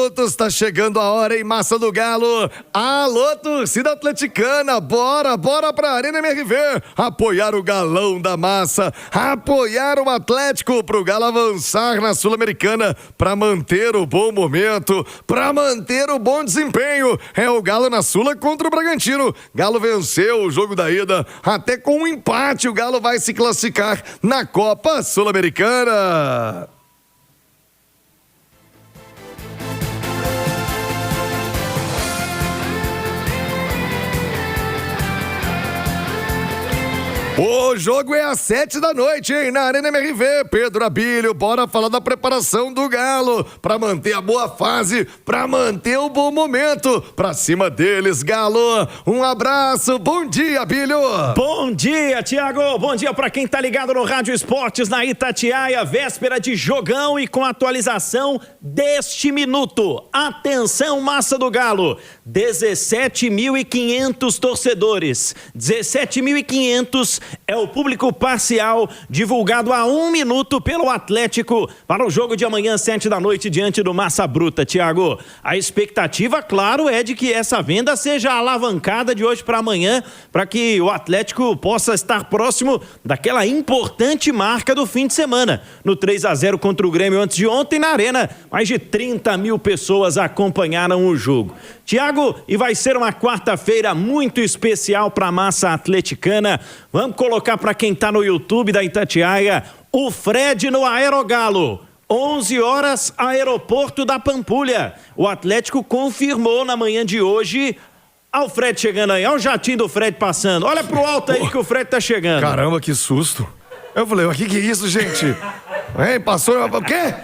minutos, tá chegando a hora, hein, massa do Galo. Alô, torcida atleticana, bora pra Arena MRV, apoiar o galão da massa, apoiar o Atlético pro Galo avançar na Sul-Americana, pra manter o bom momento, pra manter o bom desempenho. É o Galo na Sula contra o Bragantino. Galo venceu o jogo da ida, até com um empate o Galo vai se classificar na Copa Sul-Americana. O jogo é às 7 da noite, hein, na Arena MRV. Pedro Abílio, bora falar da preparação do Galo, pra manter a boa fase, pra manter o bom momento. Pra cima deles, Galo. Um abraço, bom dia, Abílio. Bom dia, Thiago. Bom dia pra quem tá ligado no Rádio Esportes na Itatiaia, véspera de jogão e com atualização deste minuto. Atenção, massa do Galo. 17.500 torcedores. 17.500 é o público parcial divulgado há 1 minuto pelo Atlético para o jogo de amanhã, 7 da noite, diante do Massa Bruta, Thiago. A expectativa, claro, é de que essa venda seja alavancada de hoje para amanhã, para que o Atlético possa estar próximo daquela importante marca do fim de semana. No 3-0 contra o Grêmio antes de ontem na Arena, mais de 30 mil pessoas acompanharam o jogo. Thiago, e vai ser uma quarta-feira muito especial para a massa atleticana. Vamos colocar para quem está no YouTube da Itatiaia o Fred no Aerogalo. 11 horas, aeroporto da Pampulha. O Atlético confirmou na manhã de hoje. Olha o Fred chegando aí, olha o jatinho do Fred passando. Olha pro alto aí que o Fred tá chegando. Caramba, que susto. Eu falei, o que é isso, gente? Hein, passou... O quê?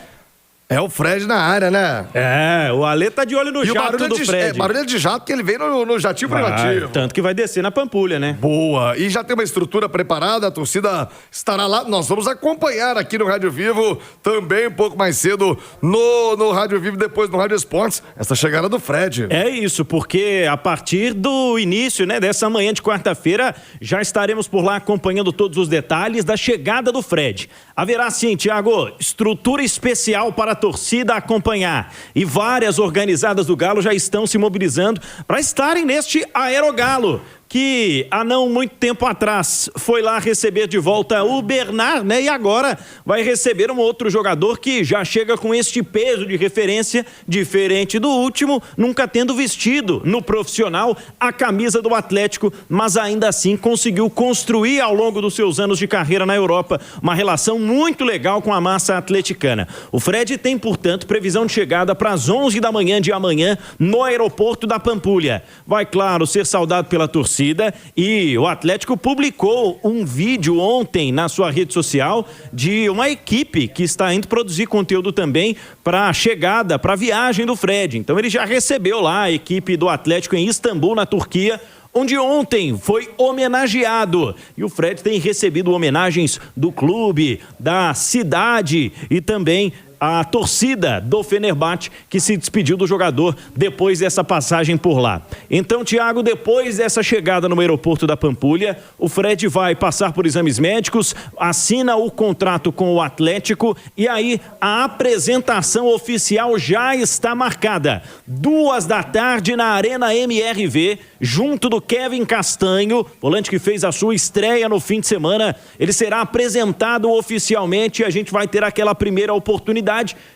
É o Fred na área, né? É, o Alê tá de olho no jato do Fred. Barulho de jato que ele veio no jatinho privativo. Tanto que vai descer na Pampulha, né? Boa. E já tem uma estrutura preparada, a torcida estará lá. Nós vamos acompanhar aqui no Rádio Vivo, também um pouco mais cedo no Rádio Vivo, depois no Rádio Esportes, essa chegada do Fred. É isso, porque a partir do início, né, dessa manhã de quarta-feira, já estaremos por lá acompanhando todos os detalhes da chegada do Fred. Haverá sim, Thiago, estrutura especial para a torcida acompanhar. E várias organizadas do Galo já estão se mobilizando para estarem neste Aerogalo, que há não muito tempo atrás foi lá receber de volta o Bernard, né? E agora vai receber um outro jogador que já chega com este peso de referência, diferente do último, nunca tendo vestido no profissional a camisa do Atlético, mas ainda assim conseguiu construir ao longo dos seus anos de carreira na Europa uma relação muito legal com a massa atleticana. O Fred tem, portanto, previsão de chegada para as 11 da manhã de amanhã no aeroporto da Pampulha. Vai, claro, ser saudado pela torcida. E o Atlético publicou um vídeo ontem na sua rede social de uma equipe que está indo produzir conteúdo também para a chegada, para a viagem do Fred. Então ele já recebeu lá a equipe do Atlético em Istambul, na Turquia, onde ontem foi homenageado. E o Fred tem recebido homenagens do clube, da cidade e também a torcida do Fenerbahçe, que se despediu do jogador depois dessa passagem por lá. Então, Thiago, depois dessa chegada no aeroporto da Pampulha, o Fred vai passar por exames médicos, assina o contrato com o Atlético e aí a apresentação oficial já está marcada. 2 da tarde na Arena MRV, junto do Kevin Castanho, volante que fez a sua estreia no fim de semana. Ele será apresentado oficialmente e a gente vai ter aquela primeira oportunidade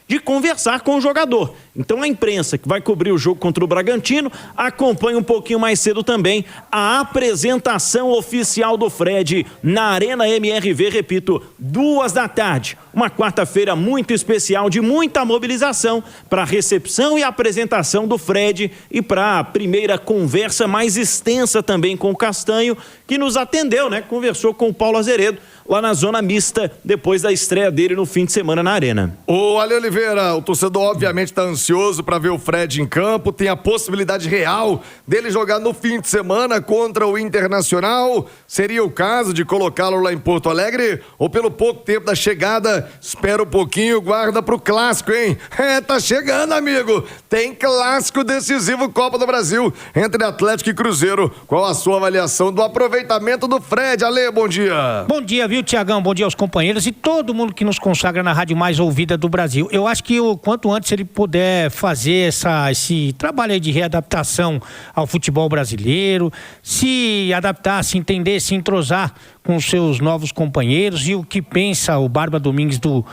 de conversar com o jogador. Então a imprensa que vai cobrir o jogo contra o Bragantino acompanha um pouquinho mais cedo também a apresentação oficial do Fred na Arena MRV, repito, 2 da tarde. Uma quarta-feira muito especial, de muita mobilização para a recepção e apresentação do Fred e para a primeira conversa mais extensa também com o Castanho, que nos atendeu, né? Conversou com o Paulo Azeredo lá na zona mista, depois da estreia dele no fim de semana na Arena. Ô, Ale Oliveira, o torcedor obviamente está ansioso para ver o Fred em campo, tem a possibilidade real dele jogar no fim de semana contra o Internacional. Seria o caso de colocá-lo lá em Porto Alegre? Ou pelo pouco tempo da chegada, espera um pouquinho, guarda pro clássico, hein? É, tá chegando, amigo. Tem clássico decisivo Copa do Brasil entre Atlético e Cruzeiro. Qual a sua avaliação do aproveitamento do Fred? Ale, bom dia. Bom dia, viu? viu, Tiagão? Bom dia aos companheiros e todo mundo que nos consagra na rádio mais ouvida do Brasil. Eu acho que o quanto antes ele puder fazer esse trabalho aí de readaptação ao futebol brasileiro, se adaptar, se entender, se entrosar com os seus novos companheiros e o que pensa o Barba Domingues do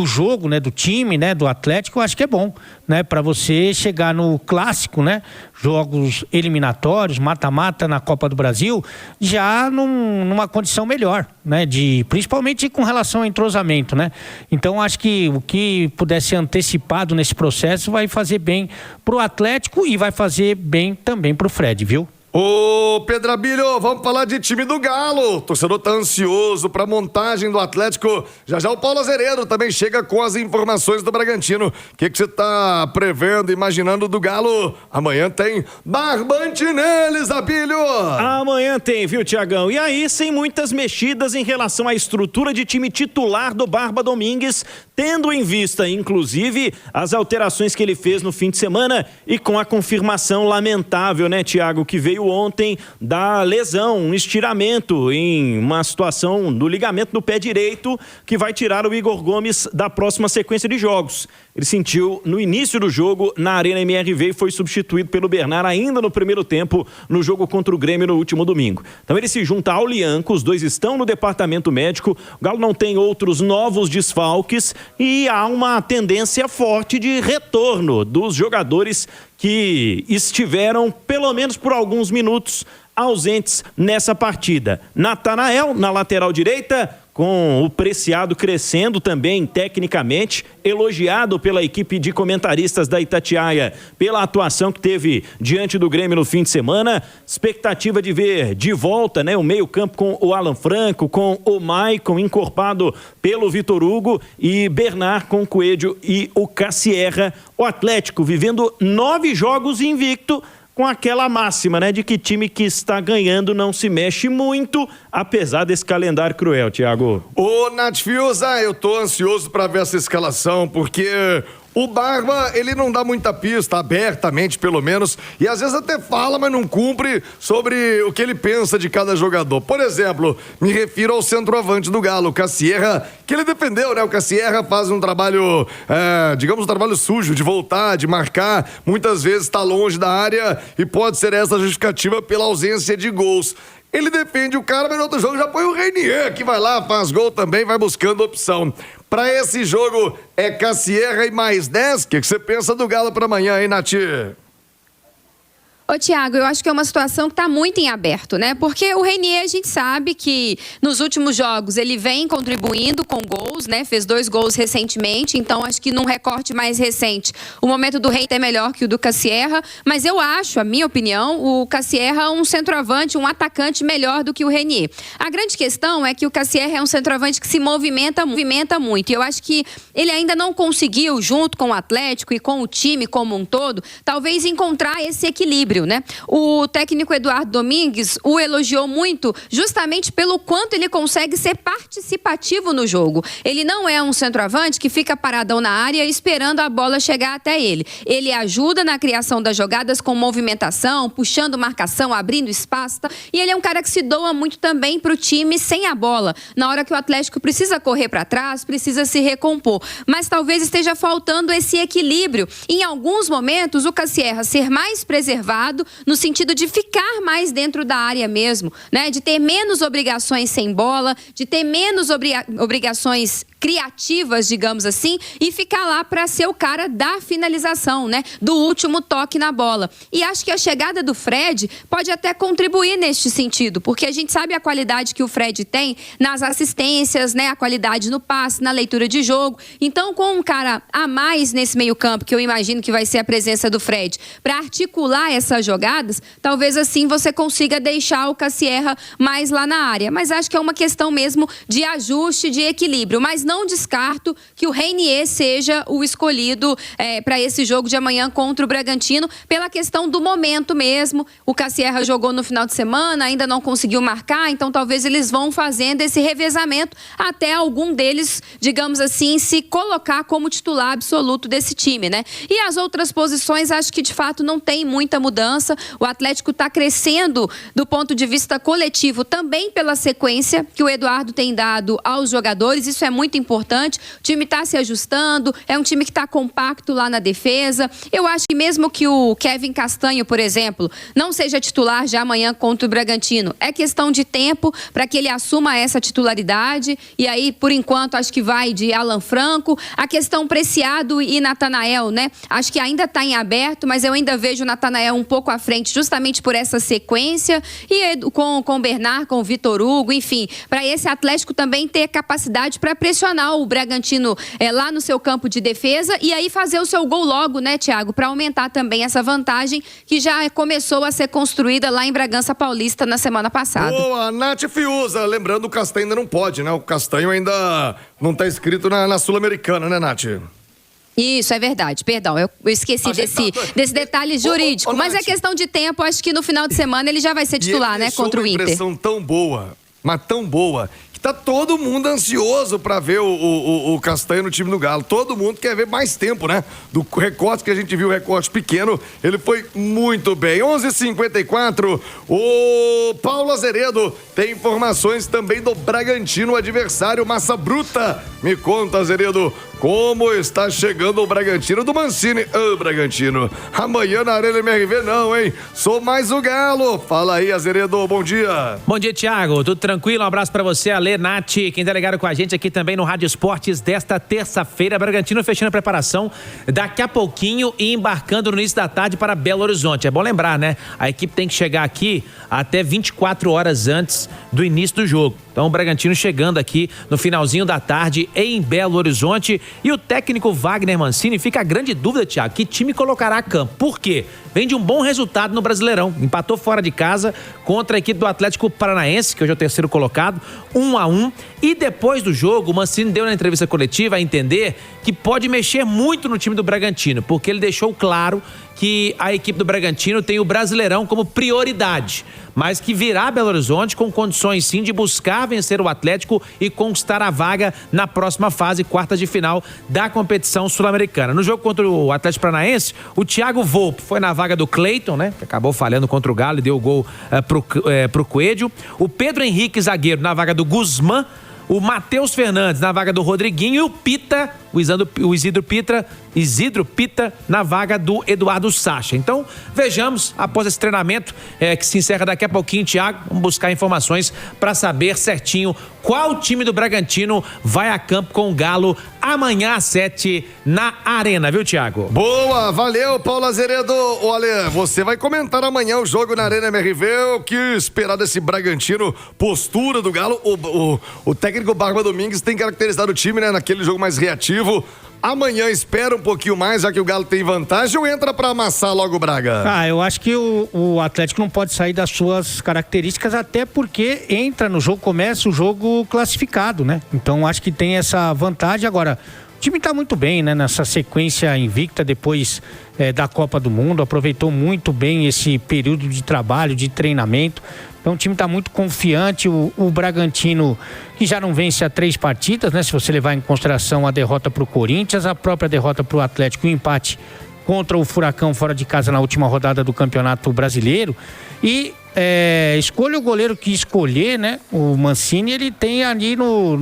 jogo, né, do time, né, do Atlético, eu acho que é bom, né, para você chegar no clássico, né, jogos eliminatórios, mata-mata na Copa do Brasil, já numa condição melhor, né, principalmente com relação ao entrosamento, né. Então acho que o que puder ser antecipado nesse processo vai fazer bem pro Atlético e vai fazer bem também pro Fred, viu? Ô, Pedro Abílio, vamos falar de time do Galo. O torcedor tá ansioso pra montagem do Atlético. Já o Paulo Azeredo também chega com as informações do Bragantino. O que você tá prevendo, imaginando do Galo? Amanhã tem barbante neles, Abílio. Amanhã tem, viu, Tiagão? E aí, sem muitas mexidas em relação à estrutura de time titular do Barba Domingues, tendo em vista, inclusive, as alterações que ele fez no fim de semana e com a confirmação lamentável, né, Tiago, que veio ontem da lesão, um estiramento em uma situação do ligamento do pé direito que vai tirar o Igor Gomes da próxima sequência de jogos. Ele sentiu no início do jogo na Arena MRV e foi substituído pelo Bernard ainda no primeiro tempo no jogo contra o Grêmio no último domingo. Então ele se junta ao Lianco, os dois estão no departamento médico, o Galo não tem outros novos desfalques e há uma tendência forte de retorno dos jogadores que estiveram, pelo menos por alguns minutos, ausentes nessa partida. Natanael, na lateral direita, com o Preciado crescendo também tecnicamente, elogiado pela equipe de comentaristas da Itatiaia pela atuação que teve diante do Grêmio no fim de semana. Expectativa de ver de volta, né, o meio-campo com o Alan Franco, com o Maicon encorpado pelo Vitor Hugo e Bernard com o Coelho e o Cassierra. O Atlético vivendo 9 jogos invicto, com aquela máxima, né, de que time que está ganhando não se mexe muito, apesar desse calendário cruel, Thiago. Ô, Nath Fiuza, eu tô ansioso pra ver essa escalação, porque o Barba, ele não dá muita pista, abertamente pelo menos, e às vezes até fala, mas não cumpre sobre o que ele pensa de cada jogador. Por exemplo, me refiro ao centroavante do Galo, o Cassierra, que ele defendeu, né? O Cassierra faz um trabalho, digamos, um trabalho sujo, de voltar, de marcar, muitas vezes está longe da área e pode ser essa justificativa pela ausência de gols. Ele defende o cara, mas no outro jogo já põe o Reinier, que vai lá, faz gol também, vai buscando opção. Pra esse jogo é Cassierra e mais 10? O que você pensa do Galo pra amanhã, hein, Nath? Ô, Thiago, eu acho que é uma situação que está muito em aberto, né? Porque o Reinier, a gente sabe que nos últimos jogos ele vem contribuindo com gols, né? Fez 2 gols recentemente, então acho que num recorte mais recente, o momento do Reinier é melhor que o do Cassierra, mas eu acho, a minha opinião, o Cassierra um centroavante, um atacante melhor do que o Reinier. A grande questão é que o Cassierra é um centroavante que se movimenta muito, e eu acho que ele ainda não conseguiu, junto com o Atlético e com o time como um todo, talvez encontrar esse equilíbrio, né? O técnico Eduardo Domingues o elogiou muito justamente pelo quanto ele consegue ser participativo no jogo. Ele não é um centroavante que fica paradão na área esperando a bola chegar até ele. Ele ajuda na criação das jogadas com movimentação, puxando marcação, abrindo espaço, e ele é um cara que se doa muito também para o time sem a bola. Na hora que o Atlético precisa correr para trás, precisa se recompor. Mas talvez esteja faltando esse equilíbrio. Em alguns momentos, o Cassierra ser mais preservado, no sentido de ficar mais dentro da área mesmo, né? De ter menos obrigações sem bola, de ter menos obrigações criativas, digamos assim, e ficar lá para ser o cara da finalização, né? Do último toque na bola. E acho que a chegada do Fred pode até contribuir neste sentido, porque a gente sabe a qualidade que o Fred tem nas assistências, né? A qualidade no passe, na leitura de jogo. Então, com um cara a mais nesse meio-campo, que eu imagino que vai ser a presença do Fred, para articular essas jogadas, talvez assim você consiga deixar o Cassierra mais lá na área. Mas acho que é uma questão mesmo de ajuste, de equilíbrio. Mas não descarto que o Reinier seja o escolhido para esse jogo de amanhã contra o Bragantino, pela questão do momento mesmo. O Cassierra jogou no final de semana, ainda não conseguiu marcar, então talvez eles vão fazendo esse revezamento até algum deles, digamos assim, se colocar como titular absoluto desse time, né? E as outras posições, acho que de fato não tem muita mudança. O Atlético está crescendo do ponto de vista coletivo, também pela sequência que o Eduardo tem dado aos jogadores, isso é muito importante. O time está se ajustando, é um time que está compacto lá na defesa. Eu acho que mesmo que o Kevin Castanho, por exemplo, não seja titular já amanhã contra o Bragantino, é questão de tempo para que ele assuma essa titularidade, e aí, por enquanto, acho que vai de Alan Franco. A questão Preciado e Natanael, né? Acho que ainda está em aberto, mas eu ainda vejo o Natanael um pouco à frente, justamente por essa sequência, e com o Bernard, com o Vitor Hugo, enfim, para esse Atlético também ter capacidade para pressionar o Bragantino lá no seu campo de defesa e aí fazer o seu gol logo, né, Thiago? Para aumentar também essa vantagem que já começou a ser construída lá em Bragança Paulista na semana passada. Boa, Nath Fiuza. Lembrando, o Castanho ainda não pode, né? O Castanho ainda não está inscrito na Sul-Americana, né, Nath? Isso, é verdade. Perdão, eu esqueci desse detalhe jurídico. Mas é questão de tempo, acho que no final de semana ele já vai ser titular, né, contra o Inter. Uma impressão tão boa, mas tão boa, que tá todo mundo ansioso para ver o Castanho no time do Galo. Todo mundo quer ver mais tempo, né? Do recorte que a gente viu, o recorte pequeno, ele foi muito bem. 11h54, o Paulo Azeredo tem informações também do Bragantino, adversário Massa Bruta. Me conta, Azeredo, como está chegando o Bragantino do Mancini. Ô, Bragantino, amanhã na Arena MRV não, hein? Sou mais o Galo. Fala aí, Azeredo, bom dia. Bom dia, Thiago. Tudo tranquilo? Um abraço pra você, Ale, Nath, quem tá ligado com a gente aqui também no Rádio Esportes desta terça-feira. Bragantino fechando a preparação daqui a pouquinho e embarcando no início da tarde para Belo Horizonte. É bom lembrar, né? A equipe tem que chegar aqui até 24 horas antes do início do jogo. Então o Bragantino chegando aqui no finalzinho da tarde em Belo Horizonte. E o técnico Wagner Mancini, fica a grande dúvida, Thiago, que time colocará a campo. Por quê? Vem de um bom resultado no Brasileirão. Empatou fora de casa contra a equipe do Atlético Paranaense, que hoje é o terceiro colocado, 1-1. E depois do jogo, o Mancini deu na entrevista coletiva a entender que pode mexer muito no time do Bragantino, porque ele deixou claro que a equipe do Bragantino tem o Brasileirão como prioridade, mas que virá a Belo Horizonte com condições sim de buscar vencer o Atlético e conquistar a vaga na próxima fase, quartas de final da competição sul-americana. No jogo contra o Atlético Paranaense, o Thiago Volpe foi na vaga do Cleiton, né, que acabou falhando contra o Galo e deu o gol pro Coelho. O Pedro Henrique, zagueiro, na vaga do Guzmán. O Matheus Fernandes na vaga do Rodriguinho e o Pita, o Isidro Pita na vaga do Eduardo Sacha. Então, vejamos, após esse treinamento que se encerra daqui a pouquinho, Thiago, vamos buscar informações para saber certinho qual time do Bragantino vai a campo com o Galo amanhã às 7 na Arena, viu, Thiago? Boa, valeu, Paulo Azeredo. Olha, você vai comentar amanhã o jogo na Arena MRV, o que esperar desse Bragantino, postura do Galo. O técnico Barba Domingues tem caracterizado o time, né, naquele jogo mais reativo. Amanhã espera um pouquinho mais, já que o Galo tem vantagem, ou entra pra amassar logo o Braga? Eu acho que o Atlético não pode sair das suas características, até porque entra no jogo, começa o jogo classificado, né? Então acho que tem essa vantagem. Agora, o time tá muito bem, né? Nessa sequência invicta depois da Copa do Mundo, aproveitou muito bem esse período de trabalho, de treinamento. Então o time está muito confiante, o Bragantino, que já não vence há 3 partidas, né? Se você levar em consideração a derrota para o Corinthians, a própria derrota para o Atlético, o empate contra o Furacão fora de casa na última rodada do Campeonato Brasileiro. E escolha o goleiro que escolher, né? O Mancini, ele tem ali no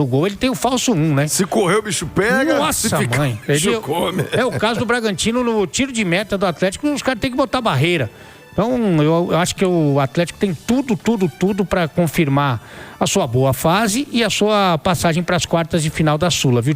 gol, ele tem o falso 1, né? Se correr o bicho pega, nossa, se ficar, mãe. o bicho come. É o caso do Bragantino no tiro de meta do Atlético, os caras têm que botar barreira. Então, eu acho que o Atlético tem tudo para confirmar a sua boa fase e a sua passagem para as quartas de final da Sula, viu?